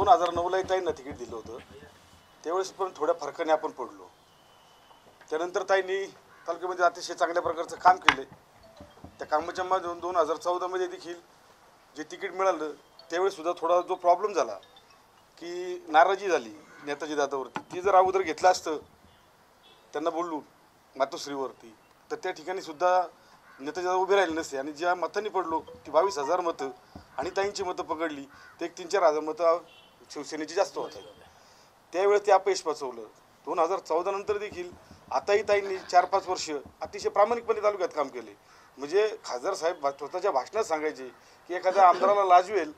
2009ला ताईंना तिकीट दिलं होतं, त्यावेळेस पण थोड्या फरकाने आपण पडलो. त्यानंतर ताईंनी तालुक्यामध्ये अतिशय चांगल्या प्रकारचं काम केले. त्या कामाच्या माध्यमातून 2014मध्ये देखील जे तिकीट मिळालं त्यावेळेस सुद्धा थोडा जो प्रॉब्लेम झाला की नाराजी झाली नेताजी दादावरती. ती जर अगोदर घेतलं असतं त्यांना बोलून मातोश्रीवरती तर त्या ठिकाणी सुद्धा नेताजी दादा उभे राहिले नसते. आणि ज्या मतांनी पडलो ती 22,000 मतं आणि ताईंची मतं पकडली ते 3-4 मतं शिवसेनेची जास्त होत आहेत. त्यावेळेस ते अपयश पचवलं. 2014 नंतर देखील आताही ताईंनी 4-5 वर्ष अतिशय प्रामाणिकपणे तालुक्यात काम केले. म्हणजे खासदार साहेब स्वतःच्या भाषणात सांगायचे की एखाद्या आमदाराला लाजवेल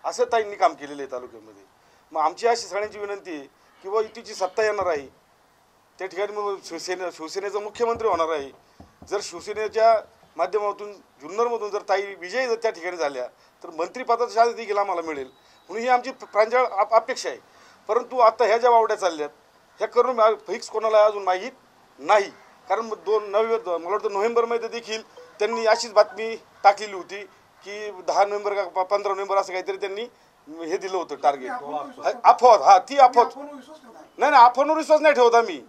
असं ताईंनी काम केलेलं आहे तालुक्यामध्ये. मग आमची अशी सगळ्यांची विनंती आहे की व युतीची सत्ता येणार आहे त्या ठिकाणी मग शिवसेनेचा मुख्यमंत्री होणार आहे. जर शिवसेनेच्या माध्यमातून जुन्नरमधून जर ताई विजयी जर त्या ठिकाणी झाल्या तर मंत्रिपदाचा शास देखील आम्हाला मिळेल म्हणून ही आमची प्रांजळ अपेक्षा आहे. परंतु आता ह्या ज्या वावड्या चालल्यात ह्या करून फिक्स कोणाला अजून माहीत नाही. कारण मला वाटतं नोव्हेंबरमध्ये देखील त्यांनी अशीच बातमी टाकलेली होती की 10 नोव्हेंबर का 15 नोव्हेंबर असं काहीतरी त्यांनी हे दिलं होतं टार्गेट. अफवा हा ती अफवा नाही अफवांवर विश्वास नाही ठेवत आम्ही.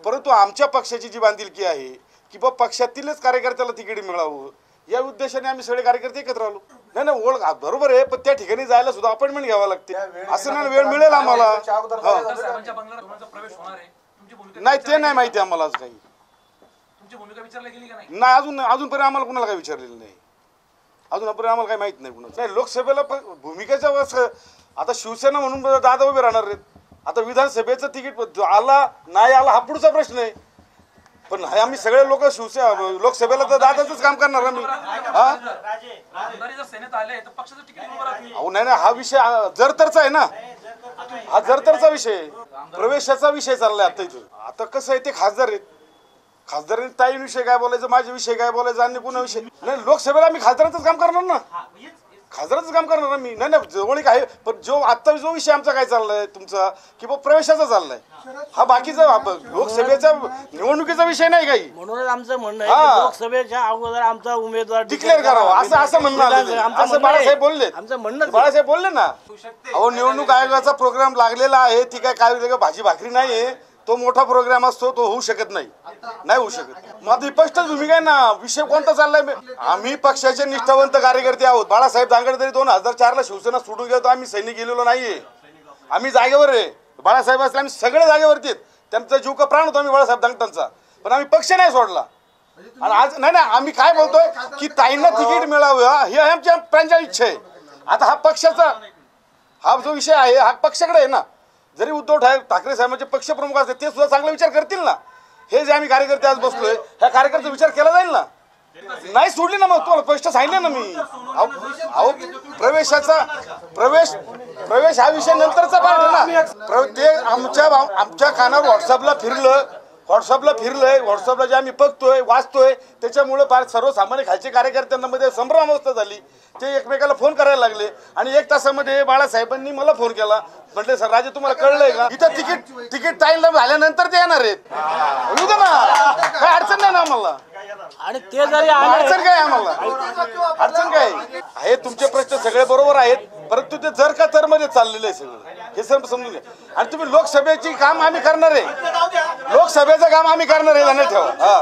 परंतु आमच्या पक्षाची जी बांधिलकी आहे की बा पक्षातीलच कार्यकर्त्याला तिकीट मिळावं या उद्देशाने आम्ही सगळे कार्यकर्ते एकत्र आलो. नाही ओळख बरोबर आहे पण त्या ठिकाणी जायला सुद्धा अपॉइंटमेंट घ्यावा लागते. असं नाही वेळ मिळेल आम्हाला. नाही ते नाही माहिती आम्हाला आज काही नाही अजूनपर्यंत आम्हाला कुणाला काही विचारलेलं नाही. अजूनपर्यंत आम्हाला काही माहित नाही कुणाचं. नाही लोकसभेला भूमिकेच्या आता शिवसेना म्हणून दादा उभे राहणार आहेत. आता विधानसभेचं तिकीट आला नाही आला हा पुढचा प्रश्न आहे. पण आम्ही सगळे लोक लोकसभेला तर दादाचंच काम करणार आम्ही. अहो नाही हा विषय जरतरचा आहे ना. हा जरतरचा विषय प्रवेशाचा विषय चाललाय आता इथं. आता कसं आहे ते खासदार आहेत. खासदारांनी ताईंविषयी काय बोलायचं माझ्याविषयी काय बोलायचं आणि कुणाविषयी नाही. लोकसभेला आम्ही खासदारांचंच काम करणार ना. खासदारांचं काम करणार आम्ही. नाही जवळीक आहे पण आता जो विषय आमचा काय चाललाय तुमचा की बा प्रवेशाचा चाललाय हा बाकीचा लोकसभेचा निवडणुकीचा विषय नाही काही. म्हणूनच आमचं म्हणणं आहे लोकसभेच्या अगोदर आमचा उमेदवार डिक्लेअर करावा असं म्हणणं असं बाळासाहेब बोलले. आमचं म्हणणं बाळासाहेब बोलले ना. अहो निवडणूक आयोगाचा प्रोग्राम लागलेला आहे. ती काय भाजी भाकरी नाहीये. तो मोठा प्रोग्राम असतो तो होऊ शकत नाही होऊ शकत. माझी स्पष्टच भूमिका आहे ना. विषय कोणता चाललाय. आम्ही पक्षाचे निष्ठावंत कार्यकर्ते आहोत. बाळासाहेब दांगडे तरी 2004ला शिवसेना सोडून गेलो आम्ही सैनिक गेलेलो नाहीये. आम्ही जागेवर आहे. बाळासाहेब असले आम्ही सगळे जागेवरती आहेत. त्यांचा जीव का प्राण होतो आम्ही बाळासाहेब दांगटांचा. पण आम्ही पक्ष नाही सोडला. आणि आज नाही आम्ही काय बोलतोय की ताईंना तिकीट मिळावं ही आमची प्रांजळ इच्छा आहे. आता हा पक्षाचा हा जो विषय आहे हा पक्षाकडे आहे ना. जरी उद्धव ठाकरे साहेबांचे पक्षप्रमुख असते ते सुद्धा चांगला विचार करतील ना. हे जे आम्ही कार्यकर्ते आज बसलोय ह्या कार्यकर्त्याचा विचार केला जाईल ना. नाही सोडली ना मग तुम्हाला स्पष्ट सांगितलं ना मी. अहो प्रवेश हा विषय नंतरचा पार्ट आहे ना. ते आमच्या कानावर व्हॉट्सअपला फिरलंय. व्हॉट्सअपला जे आम्ही बघतोय वाचतोय त्याच्यामुळे फार सर्वसामान्य खालचे कार्यकर्त्यांमध्ये संभ्रम अवस्था झाली. ते एकमेकाला फोन करायला लागले आणि 1 तासामध्ये बाळासाहेबांनी मला फोन केला. म्हटले सर राजे तुम्हाला कळलंय का इथं तिकीट टाईम झाल्यानंतर ते येणार आहेत. उद्या ना काय अडचण नाही ना आम्हाला. आणि ते जरी अडचण काय आम्हाला अडचण काय आहे. तुमचे प्रश्न सगळे बरोबर आहेत परंतु ते जर का तर मध्ये चाललेलं आहे सगळं हे सर्व समजून घ्या. आणि तुम्ही लोकसभेची काम आम्ही करणार आहे. लोकसभेचं काम आम्ही करणार आहे ठेवा.